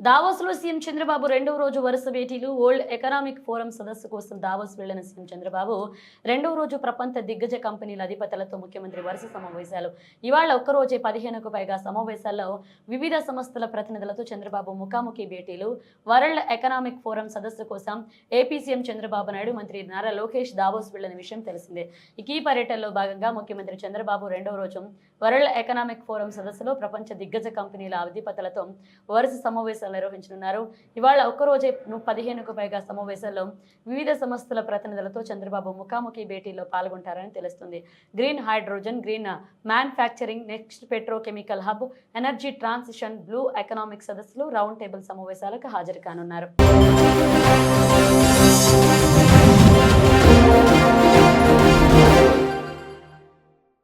దావోస్లో CM Chandrababu రెండవ రోజు వరుస భేటీలు. వరల్డ్ ఎకనామిక్ ఫోరం సదస్సు కోసం దావోస్ వెళ్లిన సీఎం చంద్రబాబు రెండవ రోజు ప్రపంచ దిగ్గజ కంపెనీల అధిపతులతో ముఖ్యమంత్రి వరుస సమావేశాలు. ఇవాళ ఒక్కరోజే 15కు పైగా సమావేశాల్లో వివిధ సంస్థల ప్రతినిధులతో చంద్రబాబు ముఖాముఖి భేటీలు. వరల్డ్ ఎకనామిక్ ఫోరం సదస్సు కోసం ఏపీ సీఎం చంద్రబాబు నాయుడు, మంత్రి నారా లోకేష్ దావోస్ వెళ్లిన విషయం తెలిసిందే. ఈ పర్యటనలో భాగంగా ముఖ్యమంత్రి చంద్రబాబు రెండవ రోజు వరల్డ్ ఎకనామిక్ ఫోరం సదస్సులో ప్రపంచ దిగ్గజ కంపెనీల అధిపతులతో వరుస సమావేశాలు నిర్వహించనున్నారు. ఇవాళ ఒక్కరోజే 15కు పైగా సమావేశాల్లో వివిధ సంస్థల ప్రతినిధులతో చంద్రబాబు ముఖాముఖి భేటీలో పాల్గొంటారని తెలుస్తుంది. Green hydrogen, green manufacturing, next petrochemical hub, energy transition, blue economic సదస్సులు, రౌండ్ టేబుల్ సమావేశాలకు హాజరు కానున్నారు.